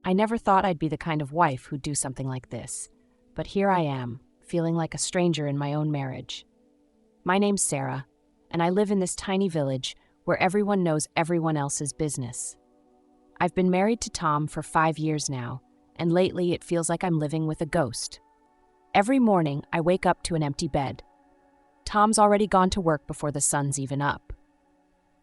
I never thought I'd be the kind of wife who'd do something like this, but here I am, feeling like a stranger in my own marriage. My name's Sarah, and I live in this tiny village where everyone knows everyone else's business. I've been married to Tom for 5 years now, and lately it feels like I'm living with a ghost. Every morning, I wake up to an empty bed. Tom's already gone to work before the sun's even up.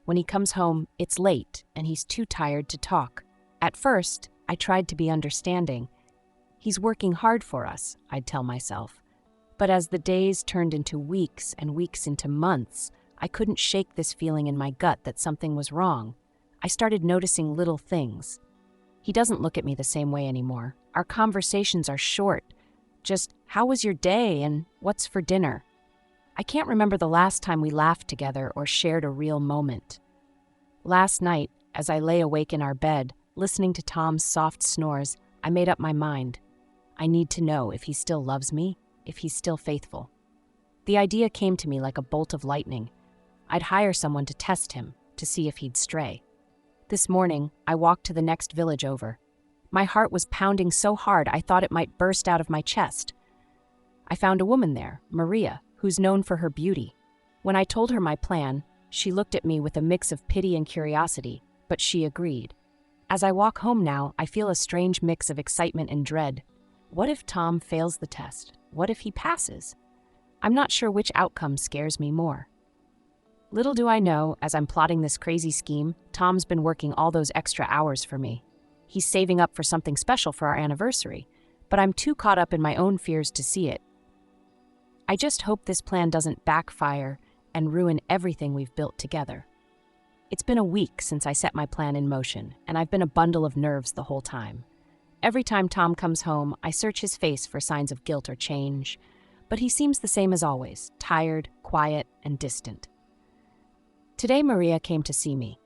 When he comes home, it's late, and he's too tired to talk. At first, I tried to be understanding. He's working hard for us, I'd tell myself. But as the days turned into weeks and weeks into months, I couldn't shake this feeling in my gut that something was wrong. I started noticing little things. He doesn't look at me the same way anymore. Our conversations are short. Just, how was your day and what's for dinner? I can't remember the last time we laughed together or shared a real moment. Last night, as I lay awake in our bed, listening to Tom's soft snores, I made up my mind. I need to know if he still loves me, if he's still faithful. The idea came to me like a bolt of lightning. I'd hire someone to test him, to see if he'd stray. This morning, I walked to the next village over. My heart was pounding so hard I thought it might burst out of my chest. I found a woman there, Maria, who's known for her beauty. When I told her my plan, she looked at me with a mix of pity and curiosity, but she agreed. As I walk home now, I feel a strange mix of excitement and dread. What if Tom fails the test? What if he passes? I'm not sure which outcome scares me more. Little do I know, as I'm plotting this crazy scheme, Tom's been working all those extra hours for me. He's saving up for something special for our anniversary, but I'm too caught up in my own fears to see it. I just hope this plan doesn't backfire and ruin everything we've built together. It's been a week since I set my plan in motion, and I've been a bundle of nerves the whole time. Every time Tom comes home, I search his face for signs of guilt or change, but he seems the same as always, tired, quiet, and distant. Today Maria came to see me.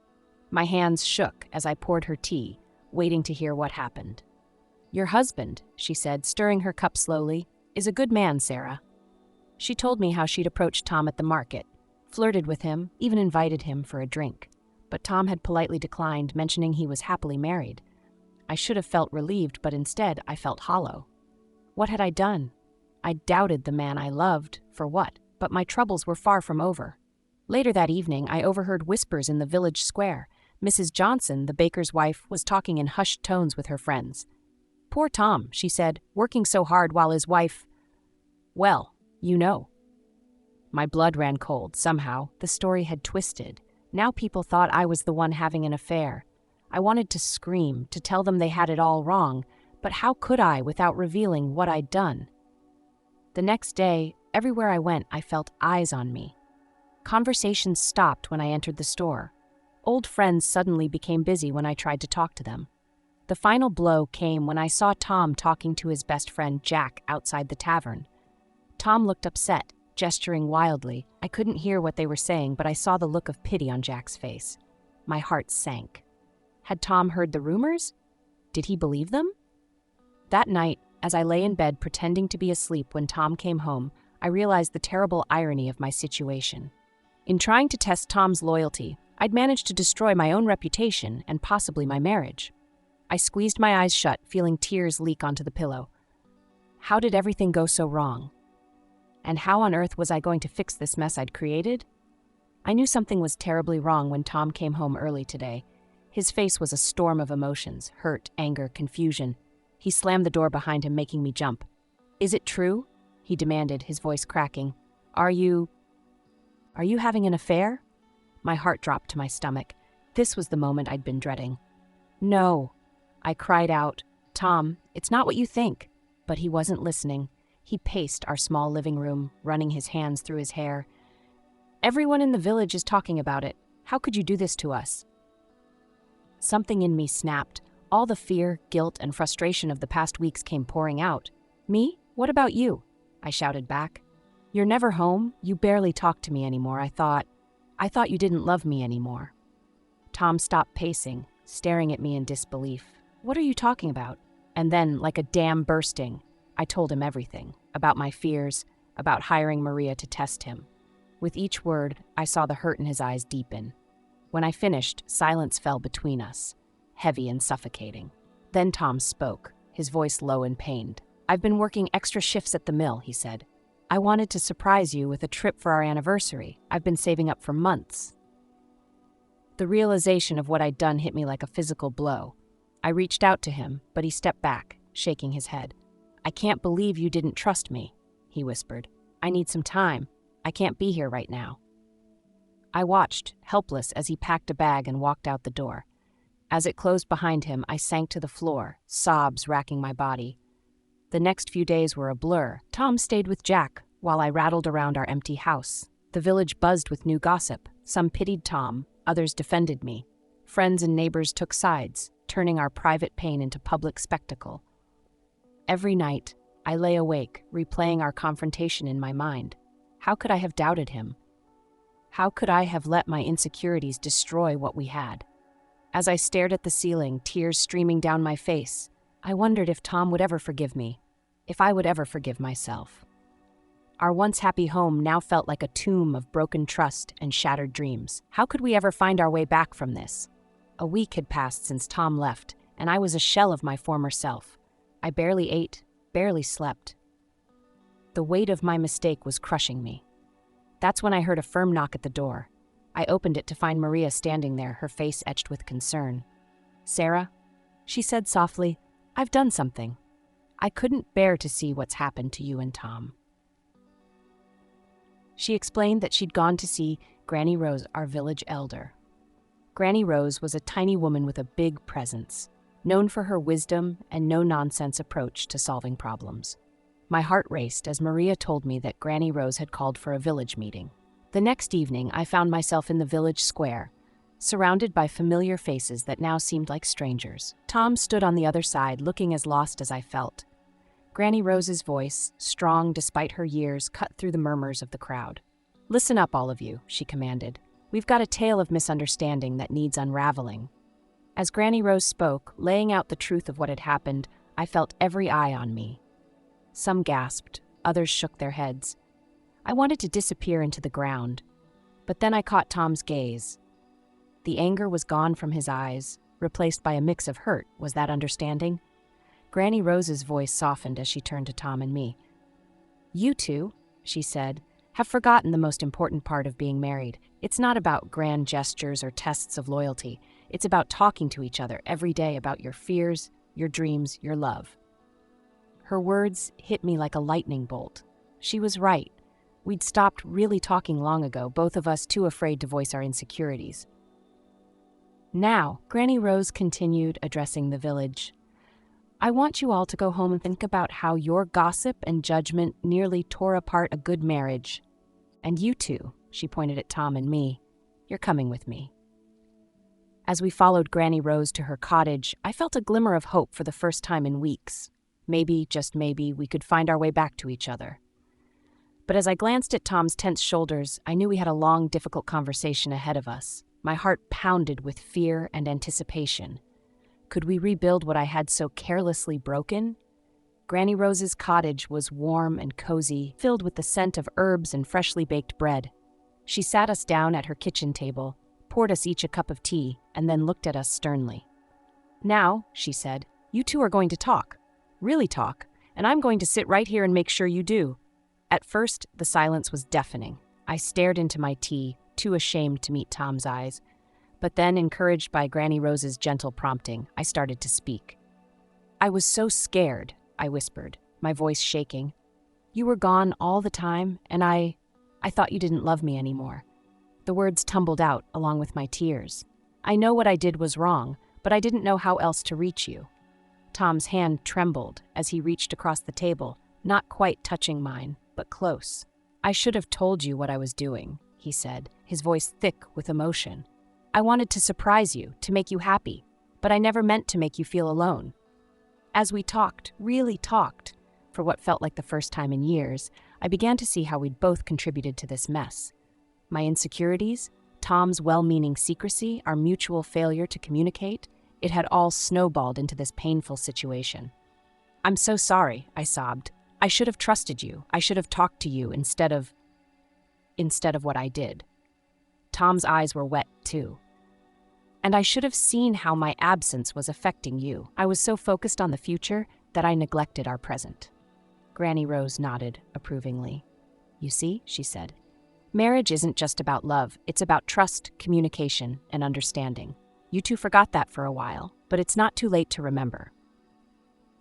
My hands shook as I poured her tea, waiting to hear what happened. "Your husband," she said, stirring her cup slowly, "is a good man, Sarah." She told me how she'd approached Tom at the market, flirted with him, even invited him for a drink. But Tom had politely declined, mentioning he was happily married. I should have felt relieved, but instead I felt hollow. What had I done? I doubted the man I loved, for what? But my troubles were far from over. Later that evening, I overheard whispers in the village square. Mrs. Johnson, the baker's wife, was talking in hushed tones with her friends. "Poor Tom," she said, "working so hard while his wife... well, you know." My blood ran cold. Somehow, the story had twisted. Now people thought I was the one having an affair. I wanted to scream, to tell them they had it all wrong, but how could I without revealing what I'd done? The next day, everywhere I went, I felt eyes on me. Conversations stopped when I entered the store. Old friends suddenly became busy when I tried to talk to them. The final blow came when I saw Tom talking to his best friend Jack outside the tavern. Tom looked upset, gesturing wildly. I couldn't hear what they were saying, but I saw the look of pity on Jack's face. My heart sank. Had Tom heard the rumors? Did he believe them? That night, as I lay in bed pretending to be asleep when Tom came home, I realized the terrible irony of my situation. In trying to test Tom's loyalty, I'd managed to destroy my own reputation and possibly my marriage. I squeezed my eyes shut, feeling tears leak onto the pillow. How did everything go so wrong? And how on earth was I going to fix this mess I'd created? I knew something was terribly wrong when Tom came home early today. His face was a storm of emotions, hurt, anger, confusion. He slammed the door behind him, making me jump. "Is it true?" he demanded, his voice cracking. Are you having an affair?" My heart dropped to my stomach. This was the moment I'd been dreading. "No," I cried out. "Tom, it's not what you think." But he wasn't listening. He paced our small living room, running his hands through his hair. "Everyone in the village is talking about it. How could you do this to us?" Something in me snapped. All the fear, guilt, and frustration of the past weeks came pouring out. "Me? What about you?" I shouted back. "You're never home. You barely talk to me anymore. I thought you didn't love me anymore." Tom stopped pacing, staring at me in disbelief. "What are you talking about?" And then, like a dam bursting, I told him everything, about my fears, about hiring Maria to test him. With each word, I saw the hurt in his eyes deepen. When I finished, silence fell between us, heavy and suffocating. Then Tom spoke, his voice low and pained. "I've been working extra shifts at the mill," he said. "I wanted to surprise you with a trip for our anniversary. I've been saving up for months." The realization of what I'd done hit me like a physical blow. I reached out to him, but he stepped back, shaking his head. "I can't believe you didn't trust me," he whispered. "I need some time. I can't be here right now." I watched, helpless, as he packed a bag and walked out the door. As it closed behind him, I sank to the floor, sobs racking my body. The next few days were a blur. Tom stayed with Jack while I rattled around our empty house. The village buzzed with new gossip. Some pitied Tom, others defended me. Friends and neighbors took sides, turning our private pain into public spectacle. Every night, I lay awake, replaying our confrontation in my mind. How could I have doubted him? How could I have let my insecurities destroy what we had? As I stared at the ceiling, tears streaming down my face, I wondered if Tom would ever forgive me, if I would ever forgive myself. Our once happy home now felt like a tomb of broken trust and shattered dreams. How could we ever find our way back from this? A week had passed since Tom left, and I was a shell of my former self. I barely ate, barely slept. The weight of my mistake was crushing me. That's when I heard a firm knock at the door. I opened it to find Maria standing there, her face etched with concern. "Sarah," she said softly, "I've done something. I couldn't bear to see what's happened to you and Tom." She explained that she'd gone to see Granny Rose, our village elder. Granny Rose was a tiny woman with a big presence, known for her wisdom and no-nonsense approach to solving problems. My heart raced as Maria told me that Granny Rose had called for a village meeting. The next evening, I found myself in the village square, surrounded by familiar faces that now seemed like strangers. Tom stood on the other side, looking as lost as I felt. Granny Rose's voice, strong despite her years, cut through the murmurs of the crowd. "Listen up, all of you," she commanded. "We've got a tale of misunderstanding that needs unraveling." As Granny Rose spoke, laying out the truth of what had happened, I felt every eye on me. Some gasped, others shook their heads. I wanted to disappear into the ground, but then I caught Tom's gaze. The anger was gone from his eyes, replaced by a mix of hurt. Was that understanding? Granny Rose's voice softened as she turned to Tom and me. "You two," she said, "have forgotten the most important part of being married. It's not about grand gestures or tests of loyalty. It's about talking to each other every day about your fears, your dreams, your love." Her words hit me like a lightning bolt. She was right. We'd stopped really talking long ago, both of us too afraid to voice our insecurities. "Now," Granny Rose continued, addressing the village, "I want you all to go home and think about how your gossip and judgment nearly tore apart a good marriage. And you two," she pointed at Tom and me, "you're coming with me." As we followed Granny Rose to her cottage, I felt a glimmer of hope for the first time in weeks. Maybe, just maybe, we could find our way back to each other. But as I glanced at Tom's tense shoulders, I knew we had a long, difficult conversation ahead of us. My heart pounded with fear and anticipation. Could we rebuild what I had so carelessly broken? Granny Rose's cottage was warm and cozy, filled with the scent of herbs and freshly baked bread. She sat us down at her kitchen table, poured us each a cup of tea, and then looked at us sternly. "Now," she said, "you two are going to talk. Really talk, and I'm going to sit right here and make sure you do." At first, the silence was deafening. I stared into my tea, too ashamed to meet Tom's eyes. But then, encouraged by Granny Rose's gentle prompting, I started to speak. "I was so scared," I whispered, my voice shaking. "You were gone all the time, and I thought you didn't love me anymore." The words tumbled out along with my tears. "I know what I did was wrong, but I didn't know how else to reach you." Tom's hand trembled as he reached across the table, not quite touching mine, but close. "I should have told you what I was doing," he said, his voice thick with emotion. "I wanted to surprise you, to make you happy, but I never meant to make you feel alone." As we talked, really talked, for what felt like the first time in years, I began to see how we'd both contributed to this mess. My insecurities, Tom's well-meaning secrecy, our mutual failure to communicate, it had all snowballed into this painful situation. "I'm so sorry," I sobbed. "I should have trusted you. I should have talked to you instead of what I did." Tom's eyes were wet, too. And I should have seen how my absence was affecting you. I was so focused on the future that I neglected our present. Granny Rose nodded approvingly. You see, she said, marriage isn't just about love, it's about trust, communication, and understanding. You two forgot that for a while, but it's not too late to remember.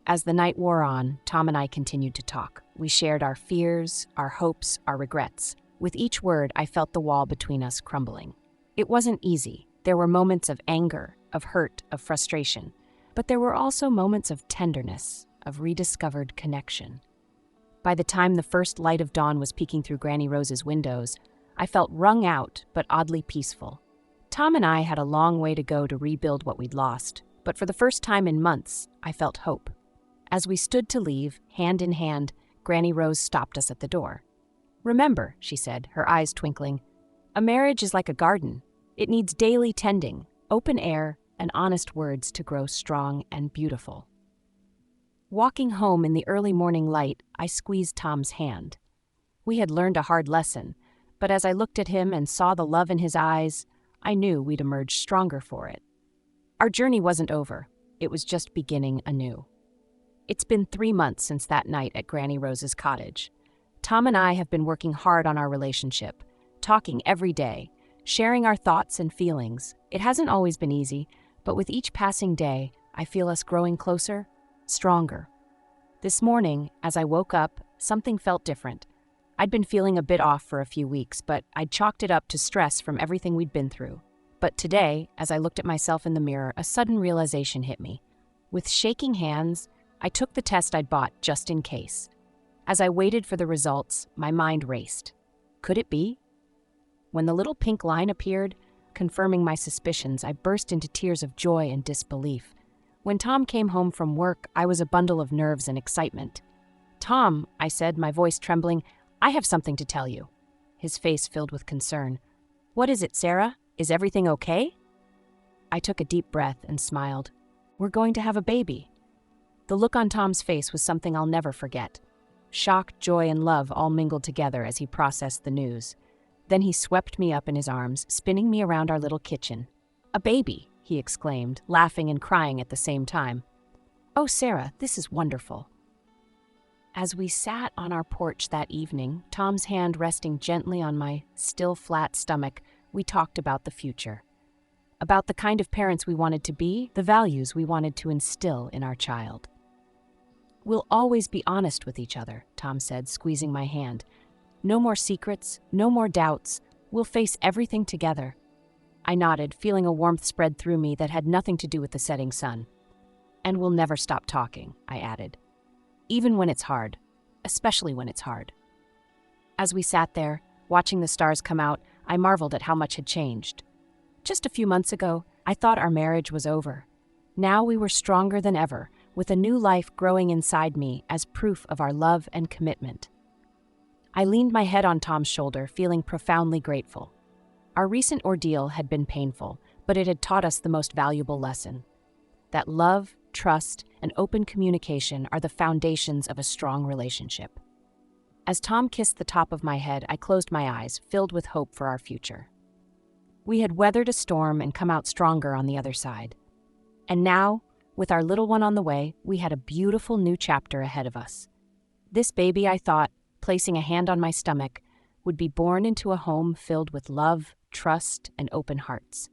As the night wore on, Tom and I continued to talk. We shared our fears, our hopes, our regrets. With each word, I felt the wall between us crumbling. It wasn't easy. There were moments of anger, of hurt, of frustration. But there were also moments of tenderness, of rediscovered connection. By the time the first light of dawn was peeking through Granny Rose's windows, I felt wrung out but oddly peaceful. Tom and I had a long way to go to rebuild what we'd lost, but for the first time in months, I felt hope. As we stood to leave, hand in hand, Granny Rose stopped us at the door. Remember, she said, her eyes twinkling, a marriage is like a garden. It needs daily tending, open air, and honest words to grow strong and beautiful. Walking home in the early morning light, I squeezed Tom's hand. We had learned a hard lesson, but as I looked at him and saw the love in his eyes, I knew we'd emerge stronger for it. Our journey wasn't over. It was just beginning anew. It's been 3 months since that night at Granny Rose's cottage. Tom and I have been working hard on our relationship, talking every day, sharing our thoughts and feelings. It hasn't always been easy, but with each passing day, I feel us growing closer, stronger. This morning, as I woke up, something felt different. I'd been feeling a bit off for a few weeks, but I'd chalked it up to stress from everything we'd been through. But today, as I looked at myself in the mirror, a sudden realization hit me. With shaking hands, I took the test I'd bought just in case. As I waited for the results, my mind raced. Could it be? When the little pink line appeared, confirming my suspicions, I burst into tears of joy and disbelief. When Tom came home from work, I was a bundle of nerves and excitement. Tom, I said, my voice trembling, I have something to tell you. His face filled with concern. What is it, Sarah? Is everything okay? I took a deep breath and smiled. We're going to have a baby. The look on Tom's face was something I'll never forget. Shock, joy, and love all mingled together as he processed the news. Then he swept me up in his arms, spinning me around our little kitchen. A baby, he exclaimed, laughing and crying at the same time. Oh, Sarah, this is wonderful. As we sat on our porch that evening, Tom's hand resting gently on my still flat stomach, we talked about the future. About the kind of parents we wanted to be, the values we wanted to instill in our child. We'll always be honest with each other, Tom said, squeezing my hand. No more secrets, no more doubts. We'll face everything together. I nodded, feeling a warmth spread through me that had nothing to do with the setting sun. And we'll never stop talking, I added. Even when it's hard, especially when it's hard. As we sat there, watching the stars come out, I marveled at how much had changed. Just a few months ago, I thought our marriage was over. Now we were stronger than ever, with a new life growing inside me as proof of our love and commitment. I leaned my head on Tom's shoulder, feeling profoundly grateful. Our recent ordeal had been painful, but it had taught us the most valuable lesson. That love, trust, and open communication are the foundations of a strong relationship. As Tom kissed the top of my head, I closed my eyes, filled with hope for our future. We had weathered a storm and come out stronger on the other side. And now, with our little one on the way, we had a beautiful new chapter ahead of us. This baby, I thought, placing a hand on my stomach, would be born into a home filled with love, trust, and open hearts.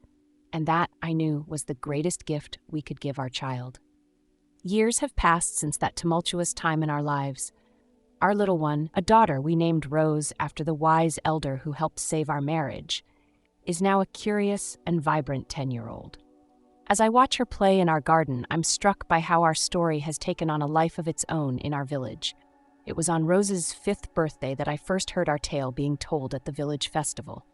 And that, I knew, was the greatest gift we could give our child. Years have passed since that tumultuous time in our lives. Our little one, a daughter we named Rose after the wise elder who helped save our marriage, is now a curious and vibrant 10-year-old. As I watch her play in our garden, I'm struck by how our story has taken on a life of its own in our village. It was on Rose's 5th birthday that I first heard our tale being told at the village festival.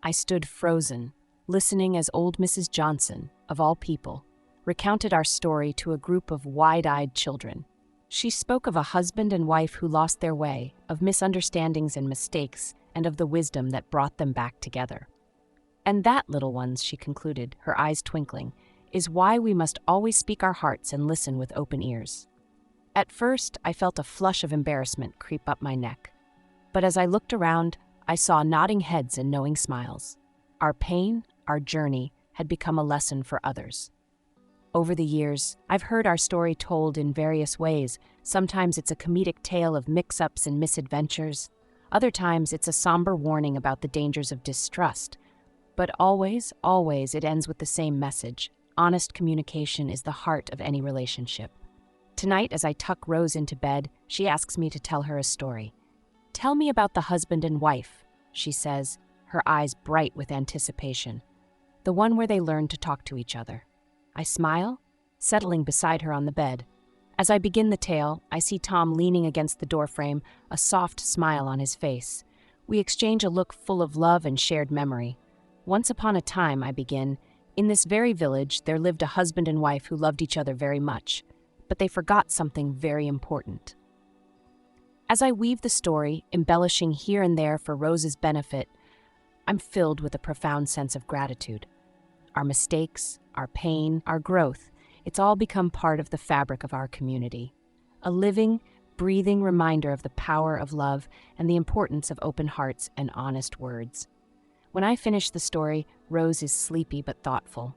I stood frozen, listening as old Mrs. Johnson, of all people, recounted our story to a group of wide-eyed children. She spoke of a husband and wife who lost their way, of misunderstandings and mistakes, and of the wisdom that brought them back together. And that, little ones, she concluded, her eyes twinkling, is why we must always speak our hearts and listen with open ears. At first, I felt a flush of embarrassment creep up my neck. But as I looked around, I saw nodding heads and knowing smiles. Our pain, our journey, had become a lesson for others. Over the years, I've heard our story told in various ways. Sometimes it's a comedic tale of mix-ups and misadventures. Other times it's a somber warning about the dangers of distrust. But always, always it ends with the same message. Honest communication is the heart of any relationship. Tonight, as I tuck Rose into bed, she asks me to tell her a story. "Tell me about the husband and wife," she says, her eyes bright with anticipation. "The one where they learn to talk to each other." I smile, settling beside her on the bed. As I begin the tale, I see Tom leaning against the doorframe, a soft smile on his face. We exchange a look full of love and shared memory. "Once upon a time," I begin, "in this very village there lived a husband and wife who loved each other very much, but they forgot something very important." As I weave the story, embellishing here and there for Rose's benefit, I'm filled with a profound sense of gratitude. Our mistakes, our pain, our growth, it's all become part of the fabric of our community. A living, breathing reminder of the power of love and the importance of open hearts and honest words. When I finish the story, Rose is sleepy but thoughtful.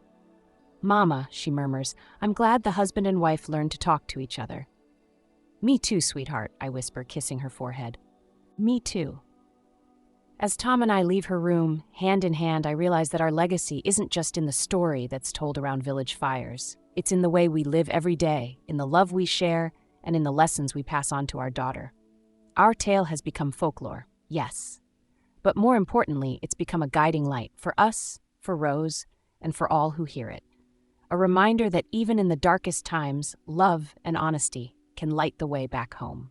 "Mama," she murmurs, "I'm glad the husband and wife learned to talk to each other." "Me too, sweetheart," I whisper, kissing her forehead. "Me too." As Tom and I leave her room, hand in hand, I realize that our legacy isn't just in the story that's told around village fires. It's in the way we live every day, in the love we share, and in the lessons we pass on to our daughter. Our tale has become folklore, yes. But more importantly, it's become a guiding light for us, for Rose, and for all who hear it. A reminder that even in the darkest times, love and honesty can light the way back home.